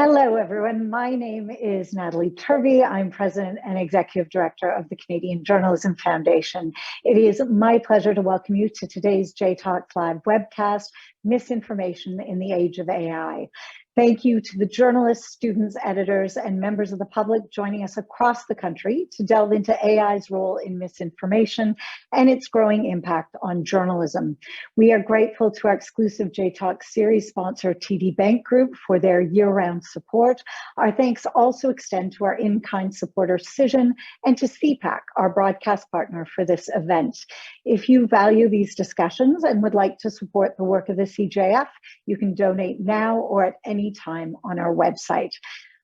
Hello, everyone. My name is Natalie Turvey. I'm President and Executive Director of the Canadian Journalism Foundation. It is my pleasure to welcome you to today's JTalks Live webcast, Misinformation in the Age of AI. Thank you to the journalists, students, editors, and members of the public joining us across the country to delve into AI's role in misinformation and its growing impact on journalism. We are grateful to our exclusive JTalks series sponsor, TD Bank Group, for their year-round support. Our thanks also extend to our in-kind supporter, Cision, and to CPAC, our broadcast partner for this event. If you value these discussions and would like to support the work of the CJF, you can donate now or at any time on our website.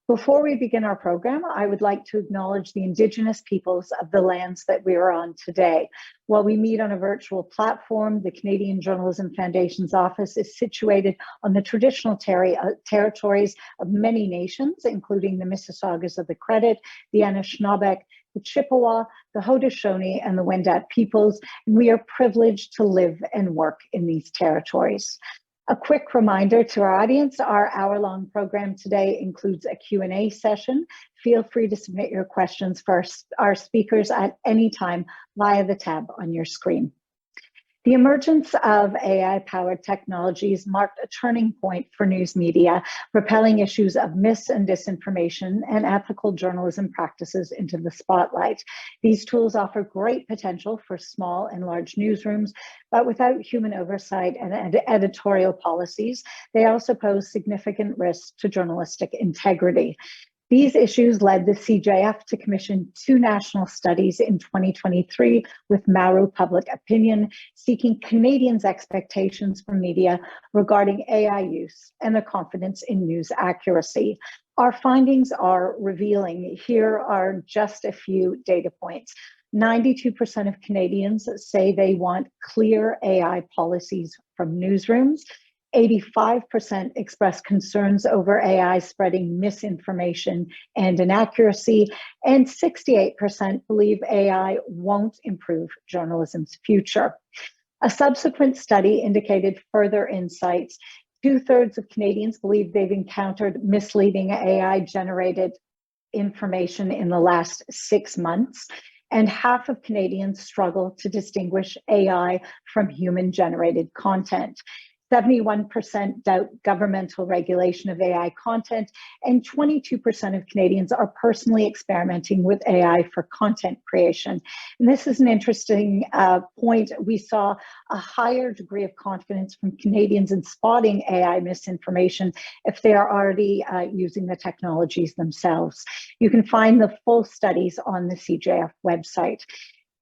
Before we begin our program, I would like to acknowledge the Indigenous peoples of the lands that we are on today. While we meet on a virtual platform, the Canadian Journalism Foundation's office is situated on the traditional territories of many nations, including the Mississaugas of the Credit, the Anishinaabeg, the Chippewa, the Haudenosaunee, and the Wendat peoples, and we are privileged to live and work in these territories. A quick reminder to our audience, our hour-long program today includes a Q&A session. Feel free to submit your questions for our speakers at any time via the tab on your screen. The emergence of AI-powered technologies marked a turning point for news media, propelling issues of mis- and disinformation and ethical journalism practices into the spotlight. These tools offer great potential for small and large newsrooms, but without human oversight and editorial policies, they also pose significant risks to journalistic integrity. These issues led the CJF to commission 2 national studies in 2023 with Maru Public Opinion, seeking Canadians' expectations from media regarding AI use and their confidence in news accuracy. Our findings are revealing. Here are just a few data points. 92% of Canadians say they want clear AI policies from newsrooms. 85% express concerns over AI spreading misinformation and inaccuracy, and 68% believe AI won't improve journalism's future. A subsequent study indicated further insights. 2/3 of Canadians believe they've encountered misleading AI-generated information in the last 6 months, and half of Canadians struggle to distinguish AI from human-generated content. 71% doubt governmental regulation of AI content, and 22% of Canadians are personally experimenting with AI for content creation. And this is an interesting point. We saw a higher degree of confidence from Canadians in spotting AI misinformation if they are already using the technologies themselves. You can find the full studies on the CJF website.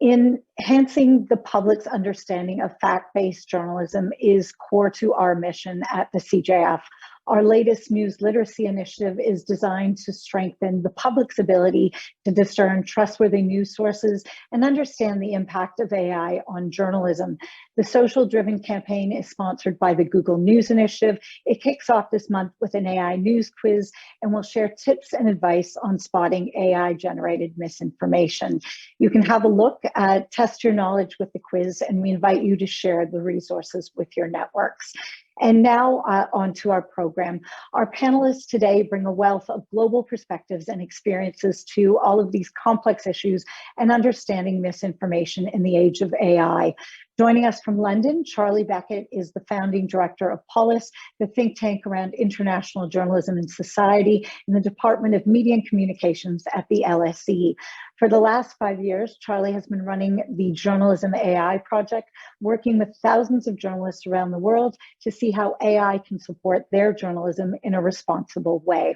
Enhancing the public's understanding of fact-based journalism is core to our mission at the CJF. Our latest news literacy initiative is designed to strengthen the public's ability to discern trustworthy news sources and understand the impact of AI on journalism. The social-driven campaign is sponsored by the Google News Initiative. It kicks off this month with an AI news quiz and will share tips and advice on spotting AI-generated misinformation. You can have a look at test your knowledge with the quiz, and we invite you to share the resources with your networks. And now on to our program. Our panelists today bring a wealth of global perspectives and experiences to all of these complex issues and understanding misinformation in the age of AI. Joining us from London, Charlie Beckett is the founding director of Polis, the think tank around international journalism and society in the Department of Media and Communications at the LSE. For the last 5 years, Charlie has been running the Journalism AI project, working with thousands of journalists around the world to see how AI can support their journalism in a responsible way.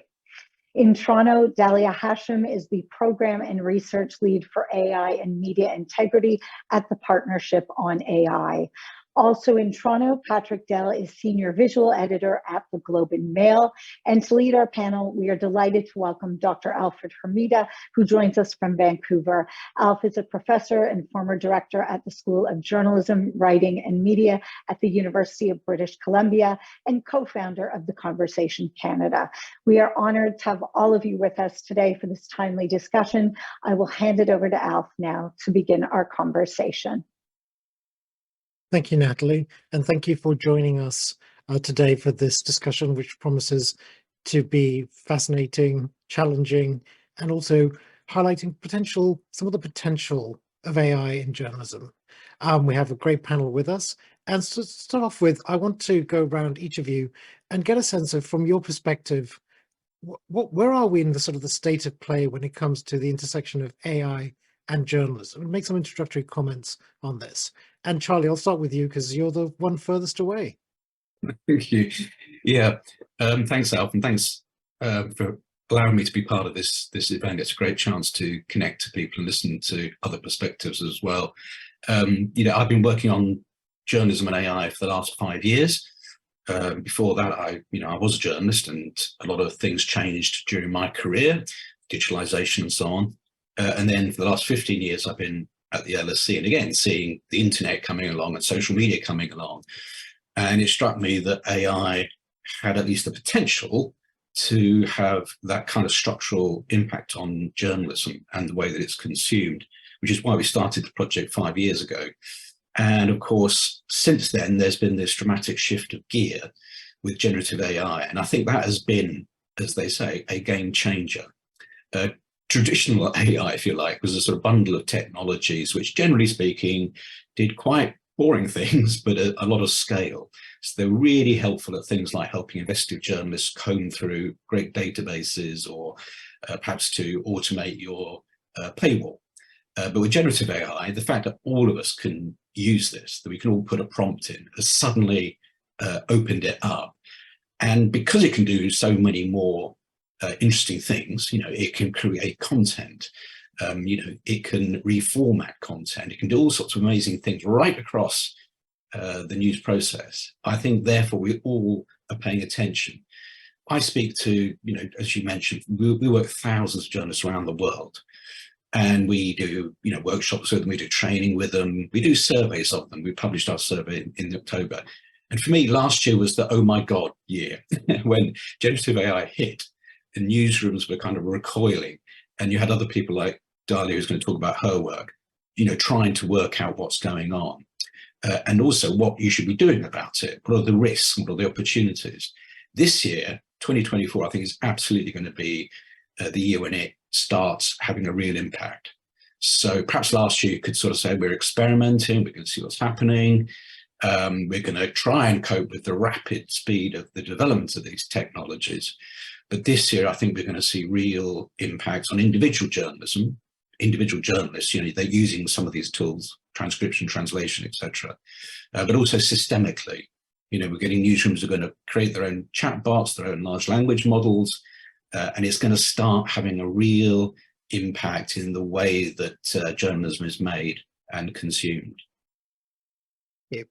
In Toronto, Dalia Hashim is the program and research lead for AI and media integrity at the Partnership on AI. Also in Toronto, Patrick Dell is Senior Visual Editor at the Globe and Mail. And to lead our panel, we are delighted to welcome Dr. Alfred Hermida, who joins us from Vancouver. Alf is a professor and former director at the School of Journalism, Writing and Media at the University of British Columbia and co-founder of The Conversation Canada. We are honored to have all of you with us today for this timely discussion. I will hand it over to Alf now to begin our conversation. Thank you, Natalie, and thank you for joining us today for this discussion, which promises to be fascinating, challenging, and also highlighting some of the potential of AI in journalism. We have a great panel with us. And to start off with, I want to go around each of you and get a sense of, from your perspective, where are we in the sort of the state of play when it comes to the intersection of AI and journalism? And make some introductory comments on this. And Charlie, I'll start with you because you're the one furthest away. Thank you. Yeah, thanks, Alf, and thanks for allowing me to be part of this event. It's a great chance to connect to people and listen to other perspectives as well. I've been working on journalism and AI for the last 5 years. Before that, I was a journalist, and a lot of things changed during my career, digitalization and so on. And then for the last 15 years, I've been at the LSE, and again, seeing the internet coming along and social media coming along. And it struck me that AI had at least the potential to have that kind of structural impact on journalism and the way that it's consumed, which is why we started the project 5 years ago. And of course, since then, there's been this dramatic shift of gear with generative AI. And I think that has been, as they say, a game changer. Traditional AI, if you like, was a sort of bundle of technologies, which generally speaking, did quite boring things, but a lot of scale. So they're really helpful at things like helping investigative journalists comb through great databases, or perhaps to automate your paywall. But with generative AI, the fact that all of us can use this, that we can all put a prompt in, has suddenly opened it up. And because it can do so many more interesting things, it can create content. It can reformat content. It can do all sorts of amazing things right across the news process. I think, therefore, we all are paying attention. I speak to, as you mentioned, we work with thousands of journalists around the world, and we do, workshops with them, we do training with them, we do surveys of them. We published our survey in October. And for me, last year was the oh my God year when generative AI hit. The newsrooms were kind of recoiling, and you had other people like Dahlia, who's going to talk about her work, trying to work out what's going on, and also what you should be doing about it. What are the risks? What are the opportunities? This year, 2024, I think is absolutely going to be the year when it starts having a real impact. So perhaps last year you could sort of say we're experimenting, we're going to see what's happening. We're going to try and cope with the rapid speed of the development of these technologies. But this year, I think we're going to see real impacts on individual journalism, individual journalists, they're using some of these tools, transcription, translation, etc. But also systemically, we're getting newsrooms are going to create their own chatbots, their own large language models, and it's going to start having a real impact in the way that journalism is made and consumed. Yeah.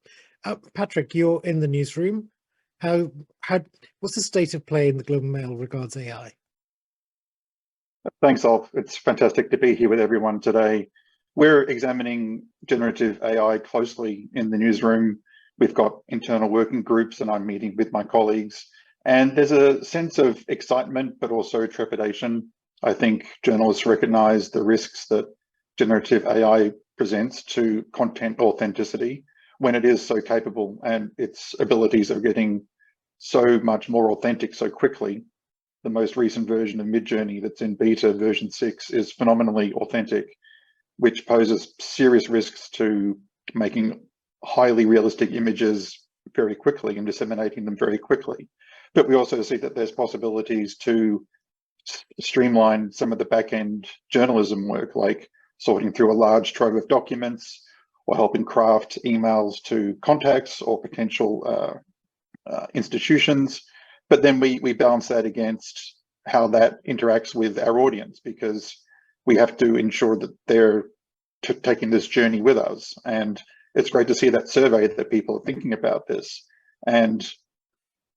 Patrick, you're in the newsroom. What's the state of play in the Globe and Mail regards AI? Thanks, Alf. It's fantastic to be here with everyone today. We're examining generative AI closely in the newsroom. We've got internal working groups, and I'm meeting with my colleagues. And there's a sense of excitement, but also trepidation. I think journalists recognize the risks that generative AI presents to content authenticity when it is so capable, and its abilities are getting so much more authentic so quickly. The most recent version of Midjourney that's in beta, version 6, is phenomenally authentic, which poses serious risks to making highly realistic images very quickly and disseminating them very quickly. But we also see that there's possibilities to streamline some of the back-end journalism work, like sorting through a large trove of documents, or helping craft emails to contacts or potential institutions. But then we balance that against how that interacts with our audience, because we have to ensure that they're taking this journey with us. And it's great to see that survey that people are thinking about this. And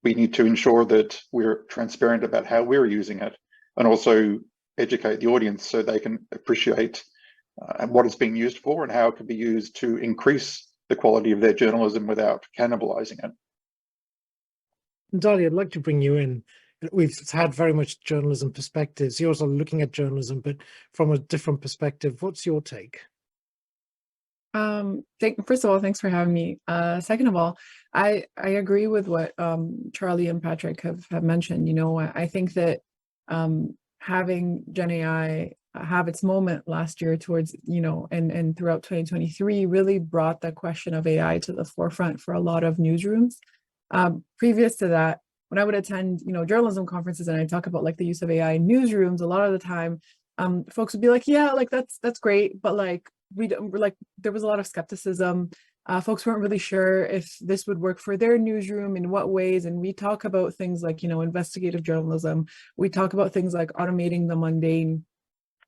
we need to ensure that we're transparent about how we're using it, and also educate the audience so they can appreciate what it's being used for and how it can be used to increase the quality of their journalism without cannibalizing it. Dahlia, I'd like to bring you in. We've had very much journalism perspectives. Yours are looking at journalism, but from a different perspective. What's your take? First of all, thanks for having me. Second of all, I agree with what Charlie and Patrick have mentioned. You know, I think that having Gen AI have its moment last year towards, you know, and throughout 2023 really brought the question of AI to the forefront for a lot of newsrooms. Previous to that, when I would attend, you know, journalism conferences and I talk about like the use of AI in newsrooms, a lot of the time, folks would be like, yeah, like that's great, but like there was a lot of skepticism. Folks weren't really sure if this would work for their newsroom, in what ways. And we talk about things like, you know, investigative journalism. We talk about things like automating the mundane,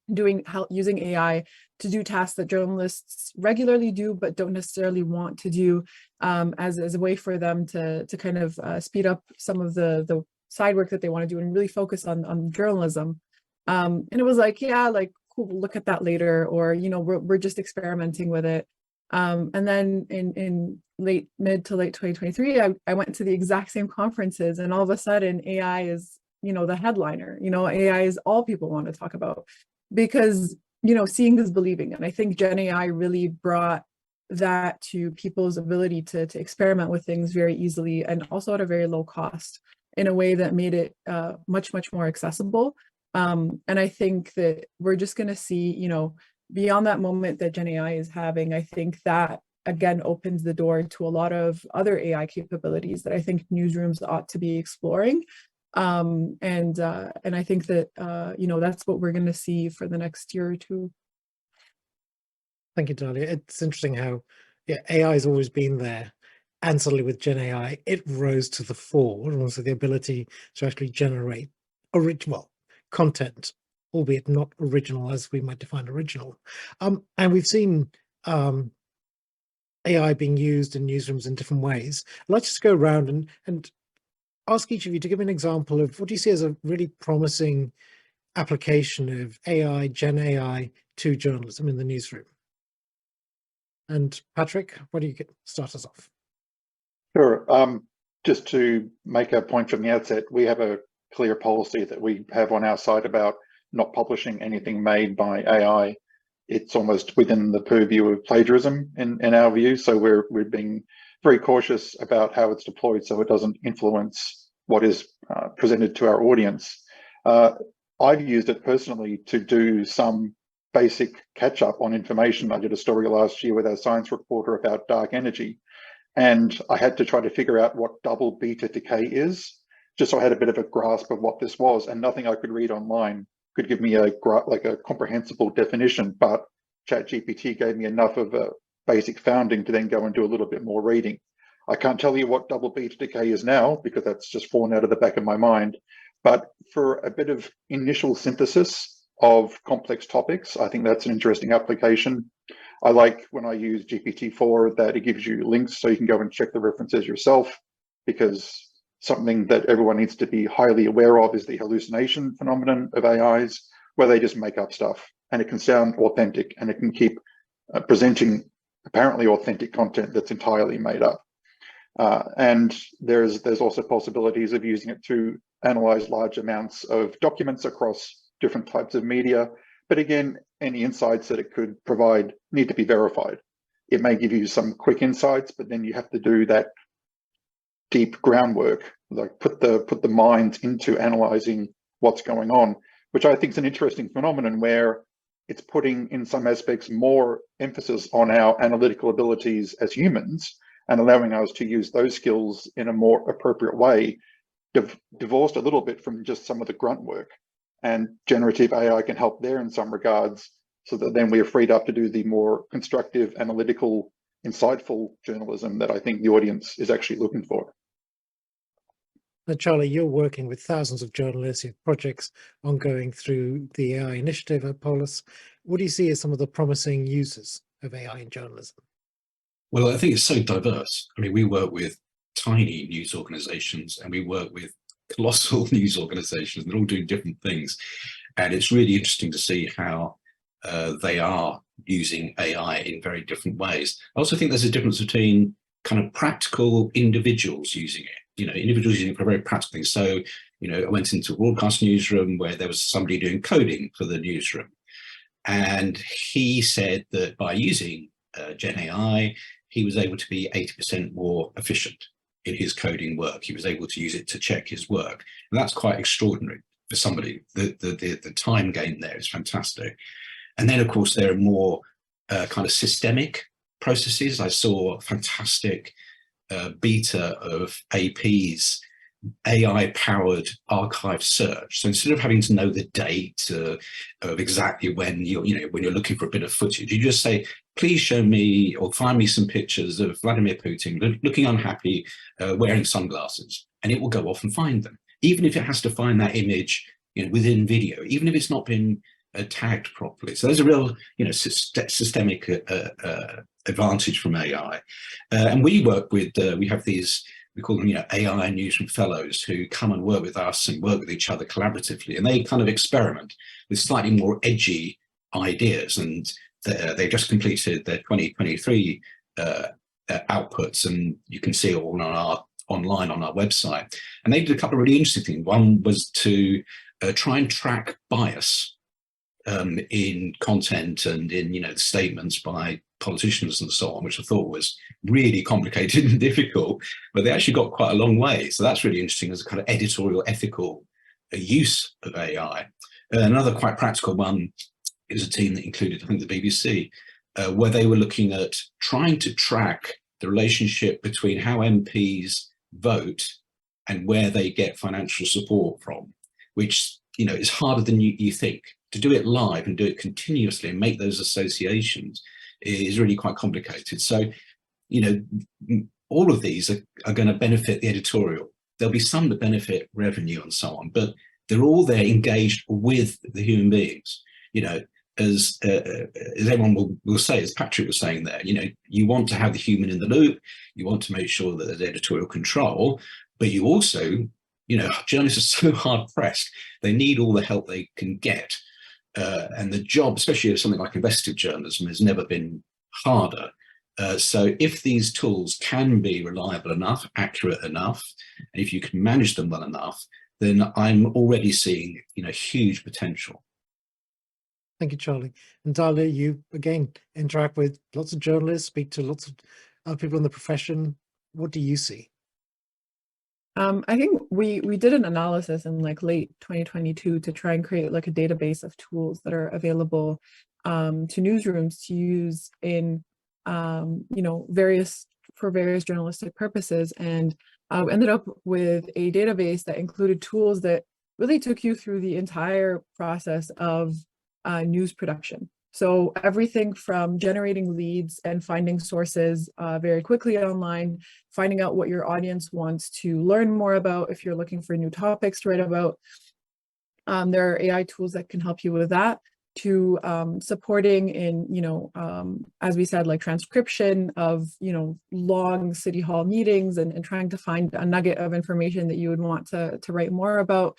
using AI to do tasks that journalists regularly do, but don't necessarily want to do, as a way for them to kind of speed up some of the side work that they want to do and really focus on journalism. And it was like, yeah, like, cool, we'll look at that later, or, you know, we're just experimenting with it. And then in mid to late 2023, I went to the exact same conferences, and all of a sudden AI is, you know, the headliner. You know, AI is all people want to talk about, because, you know, seeing is believing. And I think Gen AI really brought that to people's ability to experiment with things very easily, and also at a very low cost, in a way that made it much more accessible. And I think that we're just going to see, you know, beyond that moment that Gen AI is having, I think that again opens the door to a lot of other AI capabilities that I think newsrooms ought to be exploring. And I think that you know, that's what we're going to see for the next year or two. Thank you, Dalia. It's interesting how, yeah, AI has always been there, and suddenly with Gen AI, it rose to the fore, and also the ability to actually generate original content, albeit not original as we might define original. And we've seen AI being used in newsrooms in different ways. I'd like to go around and ask each of you to give me an example of what do you see as a really promising application of AI, Gen AI, to journalism in the newsroom. And Patrick, why don't you start us off? Sure. Just to make a point from the outset, we have a clear policy that we have on our site about not publishing anything made by AI. It's almost within the purview of plagiarism in our view. So we're being very cautious about how it's deployed so it doesn't influence what is presented to our audience. I've used it personally to do some basic catch up on information. I did a story last year with our science reporter about dark energy, and I had to try to figure out what double beta decay is, just so I had a bit of a grasp of what this was, and nothing I could read online could give me a comprehensible definition, but ChatGPT gave me enough of a basic founding to then go and do a little bit more reading. I can't tell you what double beta decay is now because that's just fallen out of the back of my mind, but for a bit of initial synthesis of complex topics, I think that's an interesting application. I like when I use GPT-4 that it gives you links so you can go and check the references yourself, because something that everyone needs to be highly aware of is the hallucination phenomenon of AIs, where they just make up stuff and it can sound authentic and it can keep presenting apparently authentic content that's entirely made up. And there's also possibilities of using it to analyze large amounts of documents across different types of media. But again, any insights that it could provide need to be verified. It may give you some quick insights, but then you have to do that deep groundwork, like put the mind into analyzing what's going on, which I think is an interesting phenomenon where it's putting, in some aspects, more emphasis on our analytical abilities as humans and allowing us to use those skills in a more appropriate way, divorced a little bit from just some of the grunt work. And generative AI can help there in some regards, so that then we are freed up to do the more constructive, analytical, insightful journalism that I think the audience is actually looking for. Now, Charlie, you're working with thousands of journalists, you have projects ongoing through the AI initiative at Polis. What do you see as some of the promising uses of AI in journalism? Well, I think it's so diverse. I mean, we work with tiny news organizations and we work with colossal news organizations. They're all doing different things. And it's really interesting to see how they are using AI in very different ways. I also think there's a difference between kind of practical individuals using it. You know, individuals using it for very practical things. So, you know, I went into a broadcast newsroom where there was somebody doing coding for the newsroom. And he said that by using Gen AI, he was able to be 80% more efficient in his coding work. He was able to use it to check his work. And that's quite extraordinary for somebody. The time gain there is fantastic. And then, of course, there are more kind of systemic processes. I saw a fantastic beta of AP's AI-powered archive search. So instead of having to know the date of exactly when when you're looking for a bit of footage, you just say, please show me or find me some pictures of Vladimir Putin looking unhappy, wearing sunglasses, and it will go off and find them, even if it has to find that image within video, even if it's not been tagged properly. So there's a real systemic advantage from AI. And we work with, we have these, we call them AI newsroom fellows, who come and work with us and work with each other collaboratively, and they kind of experiment with slightly more edgy ideas. And they just completed their 2023 outputs, and you can see it all online on our website. And they did a couple of really interesting things. One was to try and track bias in content and in statements by politicians and so on, which I thought was really complicated and difficult, but they actually got quite a long way. So that's really interesting as a kind of editorial ethical use of AI. Another quite practical one is a team that included, I think, the BBC, where they were looking at trying to track the relationship between how MPs vote and where they get financial support from, which is harder than you think. To do it live and do it continuously and make those associations is really quite complicated. So, all of these are going to benefit the editorial. There'll be some that benefit revenue and so on, but they're all there engaged with the human beings. As everyone will say, as Patrick was saying there, you want to have the human in the loop. You want to make sure that there's editorial control, but you also, journalists are so hard pressed. They need all the help they can get. And the job, especially of something like investigative journalism, has never been harder. So if these tools can be reliable enough, accurate enough, and if you can manage them well enough, then I'm already seeing huge potential. Thank you, Charlie. And Dahlia, you again interact with lots of journalists, speak to lots of other people in the profession. What do you see? I think we did an analysis in late 2022 to try and create a database of tools that are available to newsrooms to use in various journalistic purposes, and ended up with a database that included tools that really took you through the entire process of news production. So everything from generating leads and finding sources very quickly online, finding out what your audience wants to learn more about, if you're looking for new topics to write about. There are AI tools that can help you with that, to supporting in, as we said, transcription of, long city hall meetings and trying to find a nugget of information that you would want to write more about,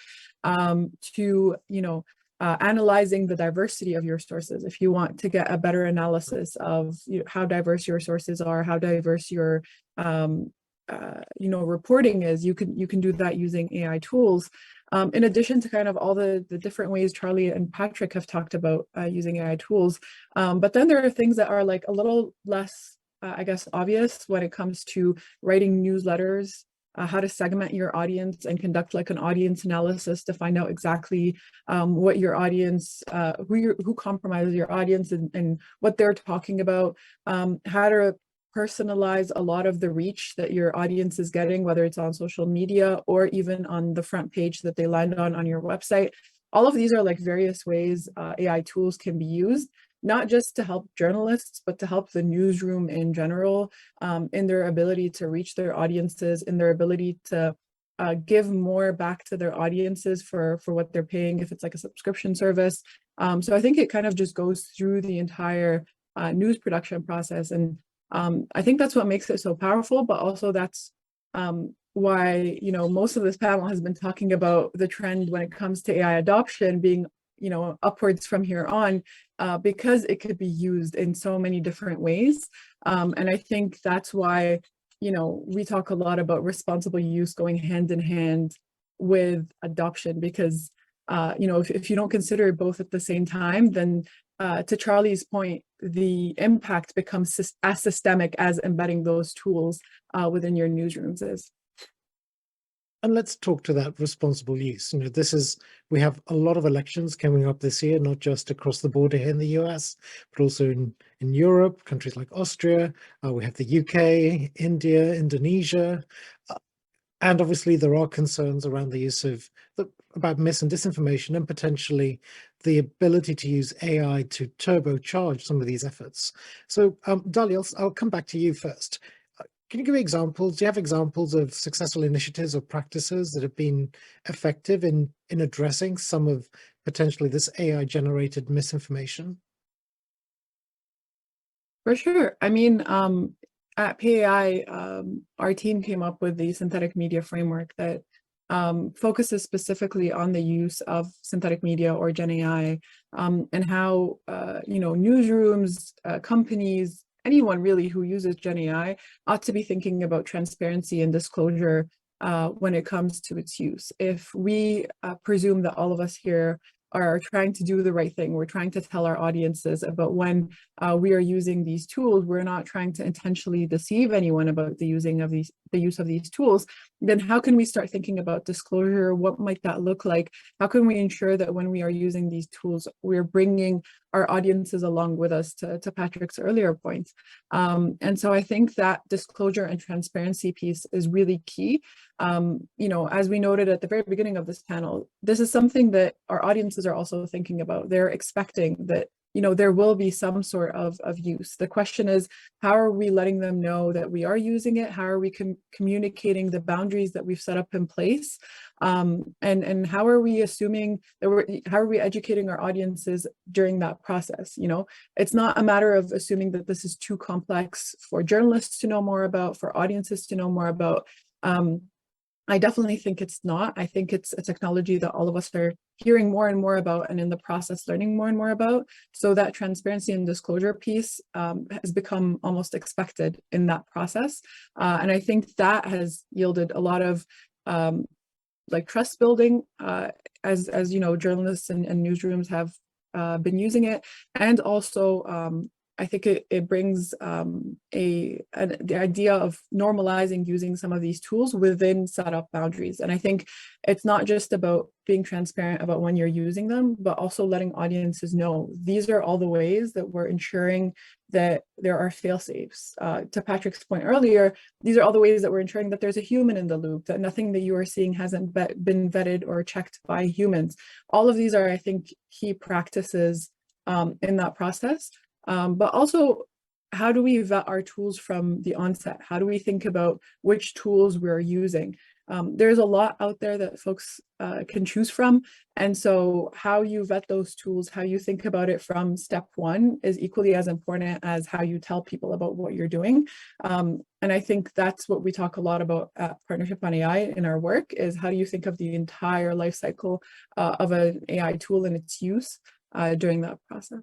to, analyzing the diversity of your sources. If you want to get a better analysis of how diverse your sources are, how diverse your reporting is, you can do that using AI tools. In addition to kind of all the different ways Charlie and Patrick have talked about using AI tools. But then there are things that are a little less, I guess, obvious when it comes to writing newsletters, how to segment your audience and conduct an audience analysis to find out exactly what your audience, who compromises your audience and what they're talking about, how to personalize a lot of the reach that your audience is getting, whether it's on social media or even on the front page that they land on your website. All of these are various ways AI tools can be used, not just to help journalists, but to help the newsroom in general, in their ability to reach their audiences, in their ability to give more back to their audiences for what they're paying, if it's a subscription service. So I think it kind of just goes through the entire news production process. And I think that's what makes it so powerful, but also that's why, most of this panel has been talking about the trend when it comes to AI adoption being, upwards from here on, because it could be used in so many different ways. And I think that's why, we talk a lot about responsible use going hand in hand with adoption, because, if you don't consider both at the same time, then to Charlie's point, the impact becomes as systemic as embedding those tools within your newsrooms is. And let's talk to that responsible use. We have a lot of elections coming up this year, not just across the border here in the US, but also in Europe, countries like Austria. We have the UK, India, Indonesia. And obviously there are concerns around the use of about mis and disinformation, and potentially the ability to use AI to turbocharge some of these efforts. So Dalia, I'll come back to you first. Can you give examples? Do you have examples of successful initiatives or practices that have been effective in addressing some of potentially this AI generated misinformation? For sure. I mean, at PAI, our team came up with the synthetic media framework that focuses specifically on the use of synthetic media or Gen AI, and how newsrooms, companies, anyone really who uses Gen AI ought to be thinking about transparency and disclosure when it comes to its use. If we presume that all of us here are trying to do the right thing, we're trying to tell our audiences about when we are using these tools, we're not trying to intentionally deceive anyone about the use of these tools, then how can we start thinking about disclosure? What might that look like? How can we ensure that when we are using these tools, we're bringing our audiences along with us, to Patrick's earlier points? And so I think that disclosure and transparency piece is really key. As we noted at the very beginning of this panel, this is something that our audiences are also thinking about. They're expecting that there will be some sort of use. The question is, how are we letting them know that we are using it? How are we communicating the boundaries that we've set up in place? And how are we assuming that how are we educating our audiences during that process? It's not a matter of assuming that this is too complex for journalists to know more about, for audiences to know more about. I definitely think it's not. I think it's a technology that all of us are hearing more and more about, and in the process learning more and more about. So that transparency and disclosure piece has become almost expected in that process. And I think that has yielded a lot of trust building as journalists and newsrooms have been using it. And also I think it brings the idea of normalizing using some of these tools within set up boundaries. And I think it's not just about being transparent about when you're using them, but also letting audiences know these are all the ways that we're ensuring that there are fail-safes. To Patrick's point earlier, these are all the ways that we're ensuring that there's a human in the loop, that nothing that you are seeing hasn't been vetted or checked by humans. All of these are, I think, key practices in that process. But also, how do we vet our tools from the onset? How do we think about which tools we're using? There's a lot out there that folks can choose from. And so how you vet those tools, how you think about it from step one is equally as important as how you tell people about what you're doing. And I think that's what we talk a lot about at Partnership on AI in our work, is how do you think of the entire life cycle of an AI tool and its use during that process.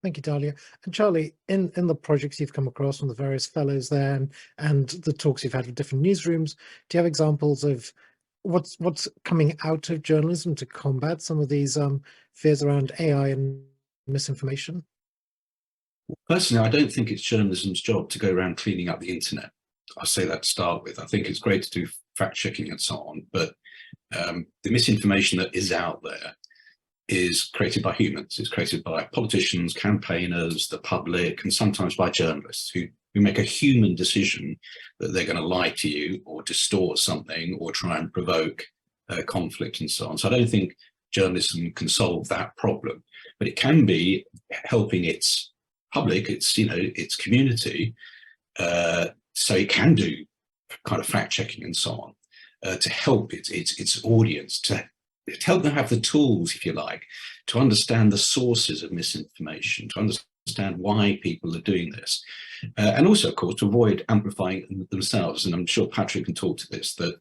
Thank you, Dalia. And Charlie, in the projects you've come across from the various fellows there and the talks you've had with different newsrooms, do you have examples of what's coming out of journalism to combat some of these fears around AI and misinformation? Personally, I don't think it's journalism's job to go around cleaning up the internet. I'll say that to start with. I think it's great to do fact checking and so on, but the misinformation that is out there is created by humans. It's created by politicians, campaigners, the public, and sometimes by journalists who make a human decision that they're going to lie to you or distort something or try and provoke conflict and so on. So I don't think journalism can solve that problem, but it can be helping its public, its community, so it can do kind of fact checking and so on to help its audience, to help them have the tools, if you like, to understand the sources of misinformation, to understand why people are doing this. And also, of course, to avoid amplifying themselves. And I'm sure Patrick can talk to this, that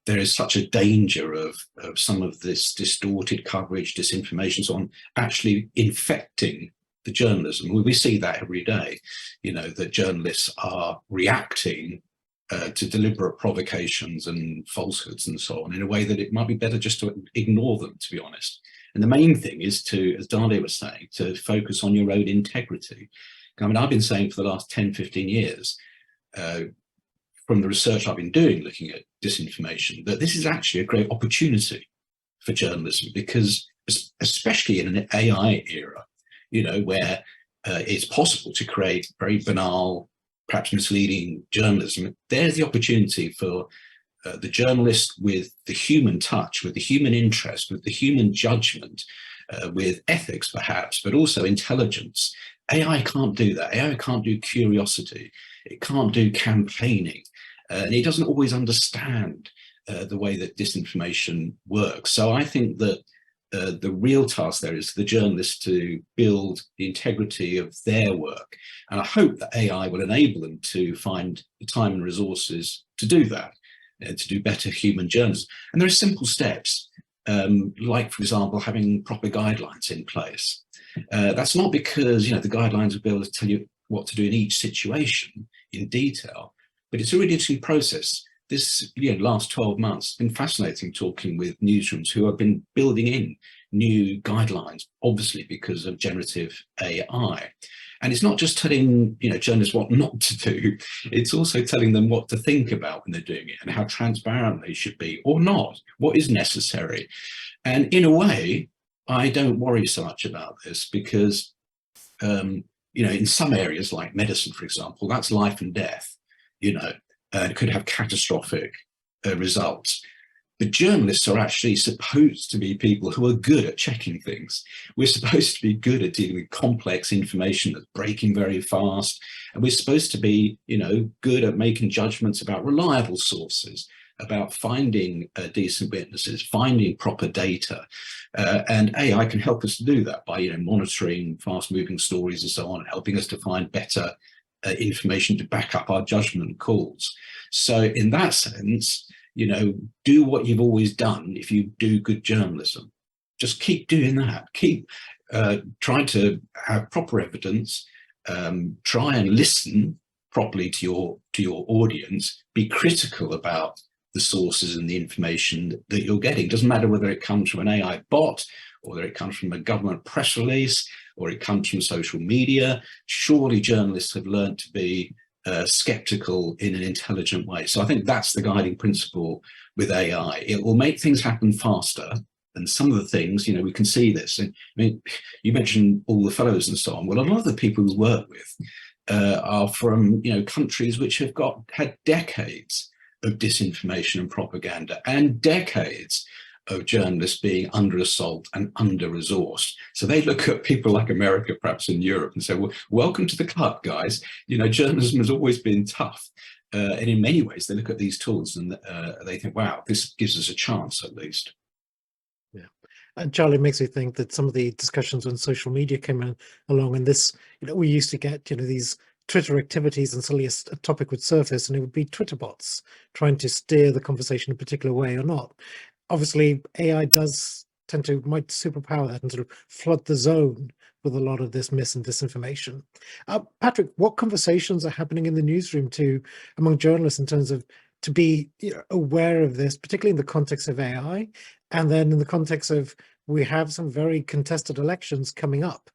there is such a danger of some of this distorted coverage, disinformation, so on, actually infecting the journalism. We see that every day, that journalists are reacting to deliberate provocations and falsehoods and so on in a way that it might be better just to ignore them, to be honest. And the main thing is to, as Dali was saying, to focus on your own integrity. I mean, I've been saying for the last 10, 15 years, from the research I've been doing looking at disinformation, that this is actually a great opportunity for journalism, because especially in an AI era, you know, where it's possible to create very banal, perhaps misleading journalism, there's the opportunity for the journalist with the human touch, with the human interest, with the human judgment, with ethics perhaps, but also intelligence. AI can't do that. AI can't do curiosity. It can't do campaigning. And it doesn't always understand the way that disinformation works. So I think that the real task there is for the journalists to build the integrity of their work. And I hope that AI will enable them to find the time and resources to do that, to do better human journalism. And there are simple steps, like, for example, having proper guidelines in place. That's not because, you know, the guidelines will be able to tell you what to do in each situation in detail, but it's a really interesting process. This, you know, last 12 months, it's been fascinating talking with newsrooms who have been building in new guidelines, obviously because of generative AI. And it's not just telling, you know, journalists what not to do, it's also telling them what to think about when they're doing it and how transparent they should be or not, what is necessary. And in a way, I don't worry so much about this because, you know, in some areas like medicine, for example, that's life and death, you know, it could have catastrophic results. But journalists are actually supposed to be people who are good at checking things. We're supposed to be good at dealing with complex information that's breaking very fast. And we're supposed to be, you know, good at making judgments about reliable sources, about finding decent witnesses, finding proper data. And AI can help us to do that by, you know, monitoring fast-moving stories and so on, helping us to find better information to back up our judgment calls. So in that sense, you know, do what you've always done if you do good journalism. Just keep doing that. Keep trying to have proper evidence, try and listen properly to your audience, be critical about the sources and the information that you're getting. It doesn't matter whether it comes from an AI bot, or whether it comes from a government press release, or it comes from social media. Surely journalists have learned to be skeptical in an intelligent way. So I think that's the guiding principle with AI. It will make things happen faster. And some of the things, you know, we can see this. And, I mean, you mentioned all the fellows and so on. Well, a lot of the people we work with are from, you know, countries which have had decades of disinformation and propaganda, and decades of journalists being under assault and under-resourced. So they look at people like America, perhaps in Europe, and say, well, welcome to the club, guys. You know, journalism has always been tough. And in many ways, they look at these tools and they think, wow, this gives us a chance at least. Yeah. And Charlie, makes me think that some of the discussions when social media came along, and this, you know, we used to get, you know, these Twitter activities, and suddenly a topic would surface and it would be Twitter bots trying to steer the conversation a particular way or not. Obviously, AI might superpower that and sort of flood the zone with a lot of this mis and disinformation. Patrick, what conversations are happening in the newsroom among journalists in terms of to be, you know, aware of this, particularly in the context of AI, and then in the context of we have some very contested elections coming up,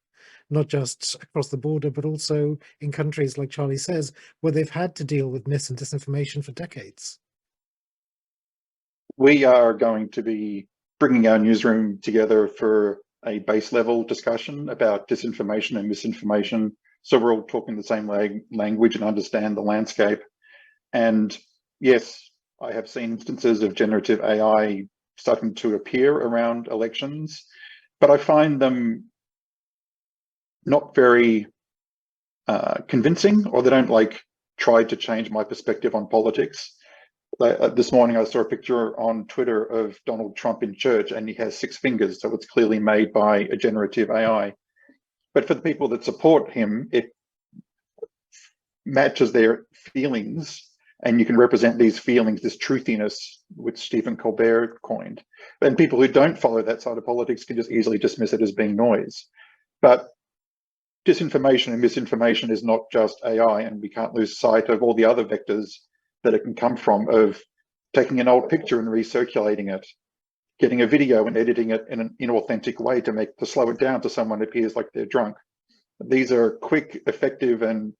not just across the border, but also in countries, like Charlie says, where they've had to deal with mis and disinformation for decades? We are going to be bringing our newsroom together for a base level discussion about disinformation and misinformation. So we're all talking the same language and understand the landscape. And yes, I have seen instances of generative AI starting to appear around elections, but I find them not very convincing, or they don't try to change my perspective on politics. This morning I saw a picture on Twitter of Donald Trump in church, and he has 6 fingers, so it's clearly made by a generative AI. But for the people that support him, it matches their feelings, and you can represent these feelings, this truthiness, which Stephen Colbert coined. And people who don't follow that side of politics can just easily dismiss it as being noise. But disinformation and misinformation is not just AI, and we can't lose sight of all the other vectors that it can come from, of taking an old picture and recirculating it, getting a video and editing it in an inauthentic way to slow it down to someone who appears like they're drunk. These are quick, effective, and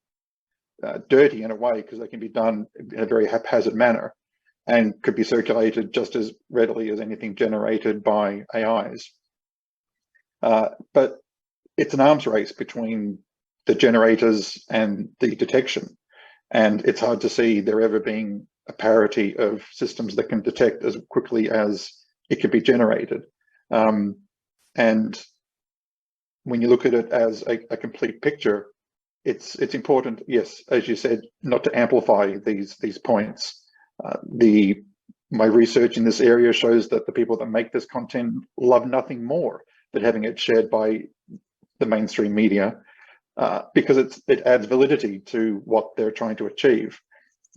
dirty in a way, because they can be done in a very haphazard manner and could be circulated just as readily as anything generated by AIs. But it's an arms race between the generators and the detection. And it's hard to see there ever being a parity of systems that can detect as quickly as it can be generated. And when you look at it as a complete picture, it's important, yes, as you said, not to amplify these points. My research in this area shows that the people that make this content love nothing more than having it shared by the mainstream media, because it adds validity to what they're trying to achieve.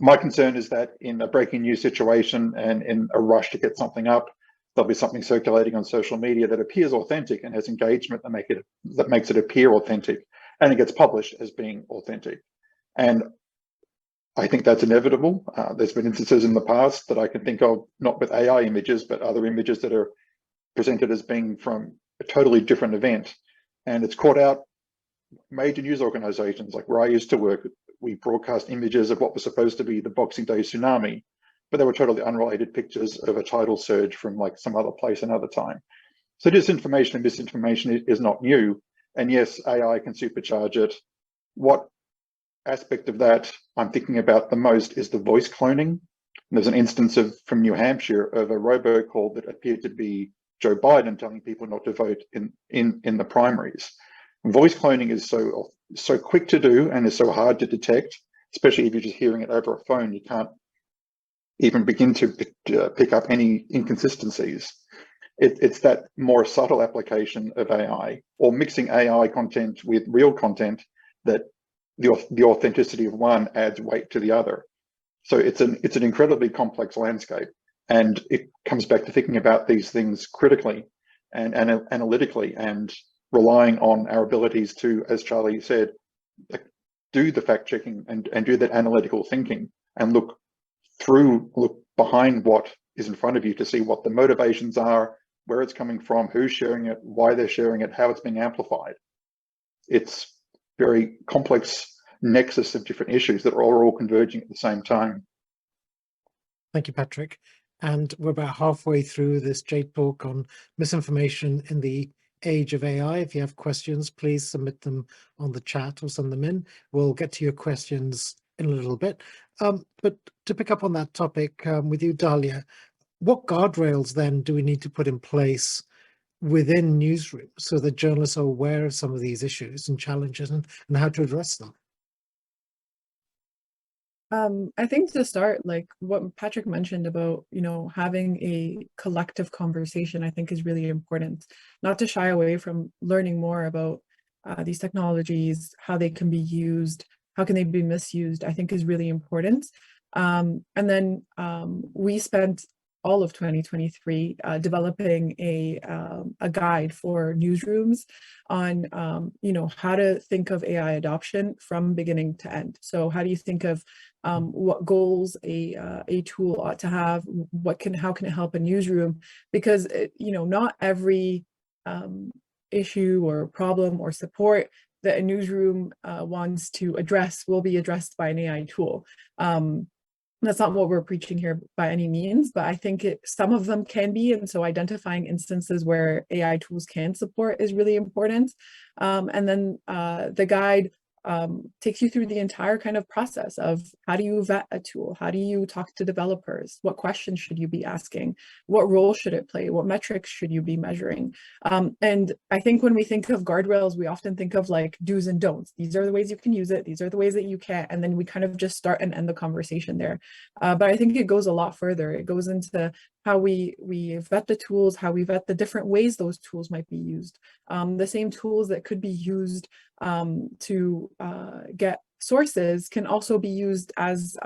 My concern is that in a breaking news situation and in a rush to get something up, there'll be something circulating on social media that appears authentic and has engagement that makes it appear authentic, and it gets published as being authentic. And I think that's inevitable. There's been instances in the past that I can think of, not with AI images, but other images that are presented as being from a totally different event. And it's caught out major news organizations, like where I used to work. We broadcast images of what was supposed to be the Boxing Day tsunami, but they were totally unrelated pictures of a tidal surge from like some other place another time. So disinformation and misinformation is not new. And yes, AI can supercharge it. What aspect of that I'm thinking about the most is the voice cloning. And there's an instance from New Hampshire of a robocall that appeared to be Joe Biden telling people not to vote in the primaries. Voice cloning is so quick to do and is so hard to detect, especially if you're just hearing it over a phone. You can't even begin to pick up any inconsistencies. It's that more subtle application of AI, or mixing AI content with real content, that the authenticity of one adds weight to the other. So it's an incredibly complex landscape, and it comes back to thinking about these things critically and analytically, and relying on our abilities to, as Charlie said, do the fact checking and do that analytical thinking, and look behind what is in front of you to see what the motivations are, where it's coming from, who's sharing it, why they're sharing it, how it's being amplified. It's very complex nexus of different issues that are all converging at the same time. Thank you, Patrick. And we're about halfway through this Jade talk on misinformation in the age of AI. If you have questions, please submit them on the chat or send them in. We'll get to your questions in a little bit. But to pick up on that topic with you, Dahlia, what guardrails then do we need to put in place within newsrooms so that journalists are aware of some of these issues and challenges and how to address them? I think to start, like what Patrick mentioned about, having a collective conversation, I think is really important. Not to shy away from learning more about these technologies, how they can be used, how can they be misused, I think is really important. And then we spent all of 2023 developing a guide for newsrooms on how to think of AI adoption from beginning to end. So how do you think of what goals a tool ought to have, how can it help a newsroom? Because not every issue or problem or support that a newsroom wants to address will be addressed by an AI tool. That's not what we're preaching here by any means, but I think some of them can be. And so identifying instances where AI tools can support is really important. And then the guide takes you through the entire kind of process of how do you vet a tool? How do you talk to developers? What questions should you be asking? What role should it play? What metrics should you be measuring? And I think when we think of guardrails, we often think of like do's and don'ts. These are the ways you can use it. These are the ways that you can't. And then we kind of just start and end the conversation there. But I think it goes a lot further. It goes into how we vet the tools, how we vet the different ways those tools might be used. The same tools that could be used to get sources can also be used as,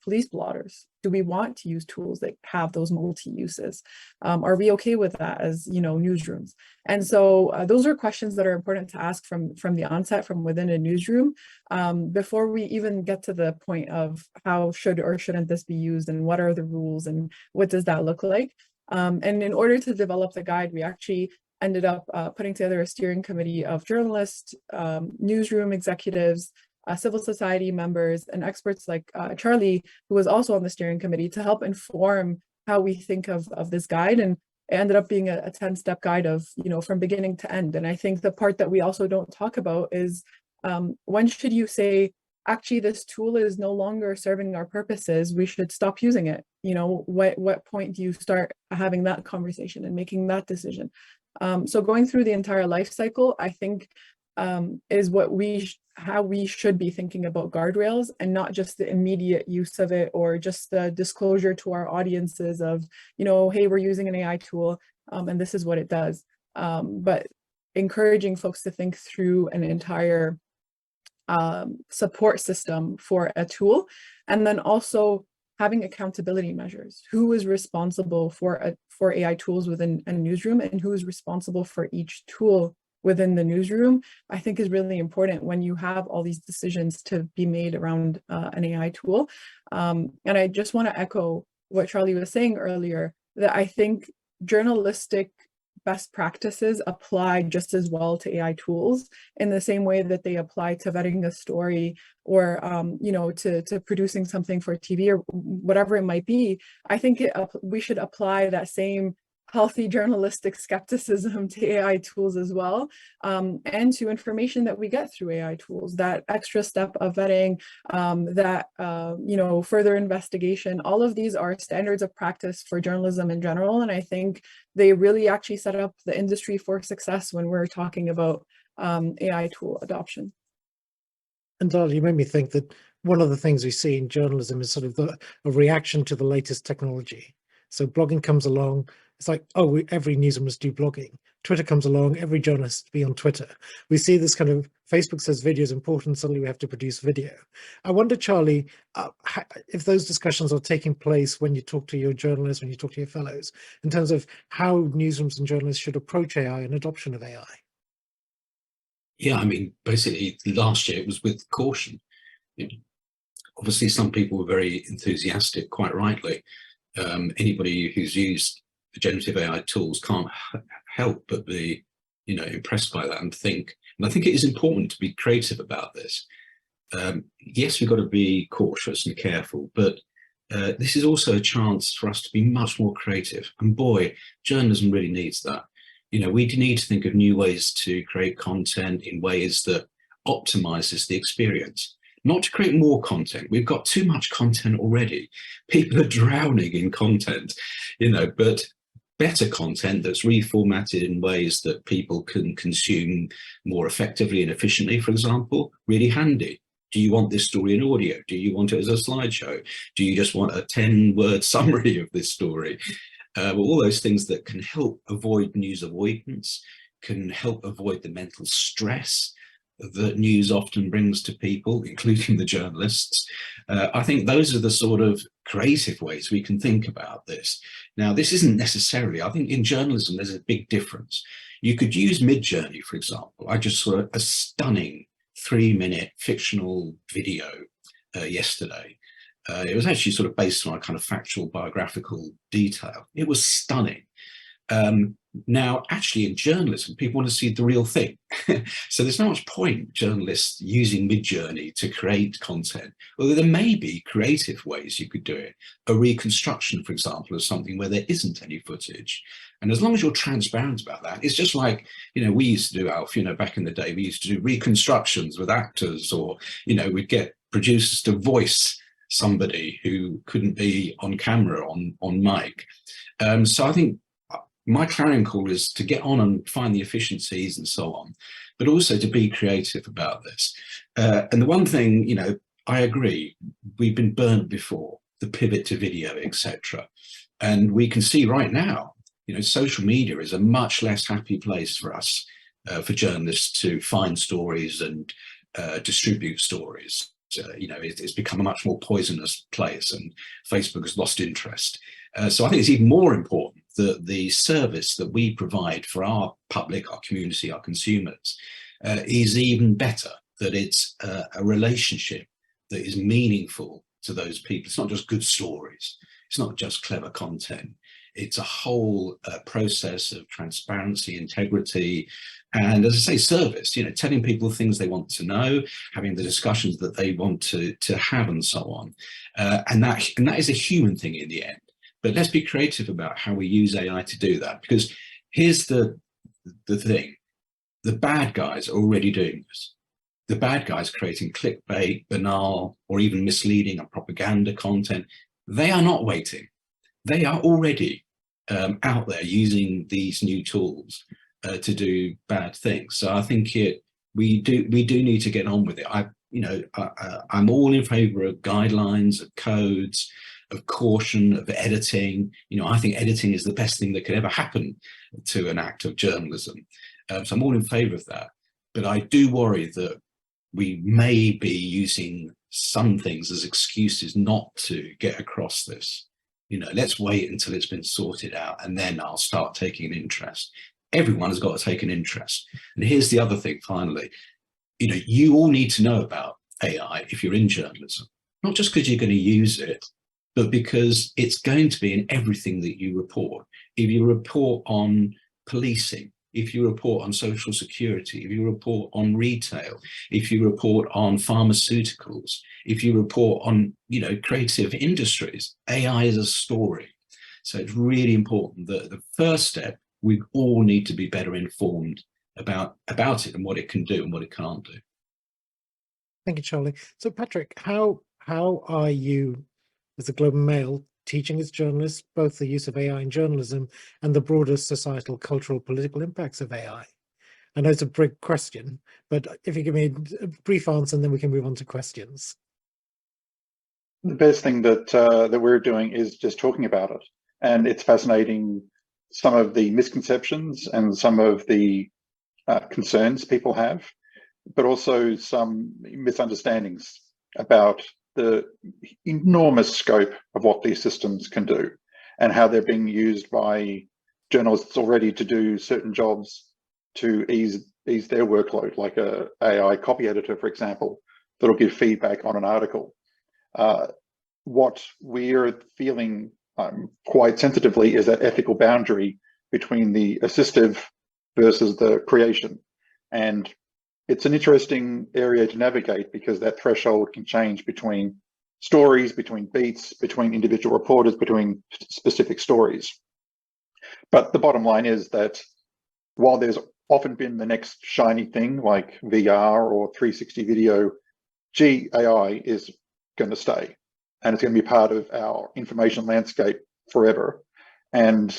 police blotters. Do we want to use tools that have those multi-uses? Are we okay with that as, newsrooms? And so those are questions that are important to ask from the onset, from within a newsroom, before we even get to the point of how should or shouldn't this be used and what are the rules and what does that look like. And in order to develop the guide, we actually ended up putting together a steering committee of journalists, newsroom executives, civil society members, and experts like Charlie, who was also on the steering committee, to help inform how we think of this guide. And it ended up being a 10-step guide of, from beginning to end. And I think the part that we also don't talk about is when should you say, actually, this tool is no longer serving our purposes, we should stop using it. What point do you start having that conversation and making that decision? So going through the entire life cycle, I think, is how we should be thinking about guardrails, and not just the immediate use of it, or just the disclosure to our audiences of, hey, we're using an AI tool, and this is what it does. But encouraging folks to think through an entire support system for a tool, and then also having accountability measures. Who is responsible for AI tools within a newsroom, and who is responsible for each tool within the newsroom, I think is really important when you have all these decisions to be made around an AI tool. And I just want to echo what Charlie was saying earlier, that I think journalistic best practices apply just as well to AI tools, in the same way that they apply to vetting a story, or to producing something for TV or whatever it might be. I think we should apply that same healthy journalistic skepticism to AI tools as well, and to information that we get through AI tools. That extra step of vetting, further investigation, all of these are standards of practice for journalism in general. And I think they really actually set up the industry for success when we're talking about AI tool adoption. And Darla, you made me think that one of the things we see in journalism is sort of a reaction to the latest technology. So blogging comes along, it's like, oh, every newsroom must do blogging. Twitter comes along, every journalist be on Twitter. We see this kind of, Facebook says video is important, suddenly we have to produce video. I wonder, Charlie, if those discussions are taking place when you talk to your journalists, when you talk to your fellows, in terms of how newsrooms and journalists should approach AI and adoption of AI. Yeah, I mean, basically last year it was with caution. Obviously, some people were very enthusiastic, quite rightly. Anybody who's used the generative AI tools can't help but be, impressed by that and think. And I think it is important to be creative about this. Yes, we've got to be cautious and careful, but this is also a chance for us to be much more creative. And boy, journalism really needs that. We need to think of new ways to create content in ways that optimizes the experience, not to create more content. We've got too much content already. People are drowning in content, but better content that's reformatted in ways that people can consume more effectively and efficiently, for example, really handy. Do you want this story in audio? Do you want it as a slideshow? Do you just want a 10-word summary of this story? All those things that can help avoid news avoidance, can help avoid the mental stress that news often brings to people, including the journalists. I think those are the sort of creative ways we can think about this. Now, this isn't necessarily, I think in journalism, there's a big difference. You could use Midjourney, for example. I just saw a stunning 3-minute fictional video yesterday. It was actually sort of based on a kind of factual biographical detail. It was stunning. Now, actually, in journalism, people want to see the real thing. So there's not much point journalists using Midjourney to create content. Although there may be creative ways you could do it. A reconstruction, for example, of something where there isn't any footage. And as long as you're transparent about that, it's just like, we used to do, Alf, back in the day, we used to do reconstructions with actors, or, we'd get producers to voice somebody who couldn't be on camera, on mic. So I think my clarion call is to get on and find the efficiencies and so on, but also to be creative about this. And the one thing, I agree, we've been burnt before, the pivot to video, etc. And we can see right now, social media is a much less happy place for us, for journalists to find stories and distribute stories. It's become a much more poisonous place, and Facebook has lost interest. So I think it's even more important that the service that we provide for our public, our community, our consumers is even better, that it's a relationship that is meaningful to those people. It's not just good stories. It's not just clever content. It's a whole process of transparency, integrity, and, as I say, service, telling people things they want to know, having the discussions that they want to have, and so on. And that is a human thing in the end. But let's be creative about how we use AI to do that, because here's the thing. The bad guys are already doing this. The bad guys creating clickbait, banal, or even misleading or propaganda content, they are not waiting. They are already out there using these new tools to do bad things. So I think we do need to get on with it. I'm all in favor of guidelines, of codes, of caution, of editing. I think editing is the best thing that could ever happen to an act of journalism. So I'm all in favor of that. But I do worry that we may be using some things as excuses not to get across this. Let's wait until it's been sorted out, and then I'll start taking an interest. Everyone has got to take an interest. And here's the other thing, finally. You all need to know about AI if you're in journalism, not just because you're going to use it, but because it's going to be in everything that you report. If you report on policing, if you report on social security, if you report on retail, if you report on pharmaceuticals, if you report on, creative industries, AI is a story. So it's really important that the first step, we all need to be better informed about it and what it can do and what it can't do. Thank you, Charlie. So Patrick, how are you, as a global male, teaching as journalists both the use of AI in journalism and the broader societal, cultural, political impacts of AI? I know it's a big question, but if you give me a brief answer, and then we can move on to questions. The best thing that we're doing is just talking about it, and it's fascinating some of the misconceptions and some of the concerns people have, but also some misunderstandings about the enormous scope of what these systems can do and how they're being used by journalists already to do certain jobs to ease their workload, like a AI copy editor, for example, that'll give feedback on an article. What we're feeling quite sensitively is that ethical boundary between the assistive versus the creation. And it's an interesting area to navigate because that threshold can change between stories, between beats, between individual reporters, between specific stories. But the bottom line is that while there's often been the next shiny thing like VR or 360 video, AI is going to stay, and it's going to be part of our information landscape forever. And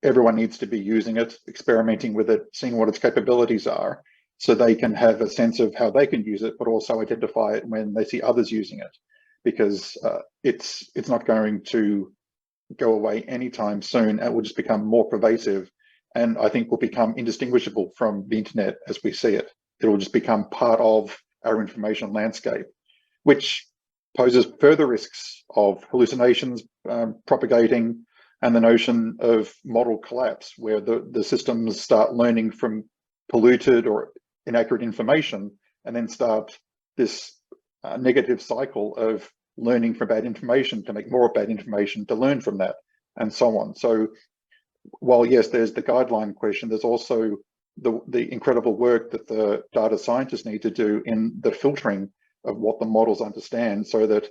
everyone needs to be using it, experimenting with it, seeing what its capabilities are, so they can have a sense of how they can use it, but also identify it when they see others using it, because it's not going to go away anytime soon. It will just become more pervasive, and I think will become indistinguishable from the internet as we see it. It will just become part of our information landscape, which poses further risks of hallucinations propagating, and the notion of model collapse, where the systems start learning from polluted or inaccurate information, and then start this negative cycle of learning from bad information to make more bad information to learn from that, and so on. So while yes, there's the guideline question, there's also the incredible work that the data scientists need to do in the filtering of what the models understand, so that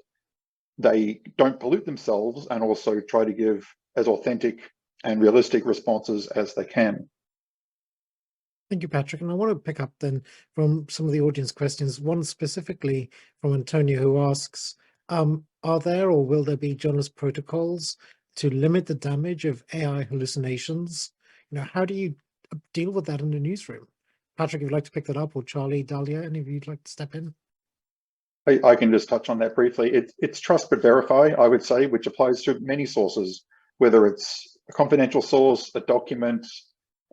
they don't pollute themselves, and also try to give as authentic and realistic responses as they can. Thank you, Patrick. And I want to pick up then from some of the audience questions, one specifically from Antonio, who asks, are there or will there be journalist protocols to limit the damage of AI hallucinations? How do you deal with that in the newsroom? Patrick, if you'd like to pick that up, or Charlie, Dahlia, any of you'd like to step in? I can just touch on that briefly. It's trust but verify, I would say, which applies to many sources, whether it's a confidential source, a document,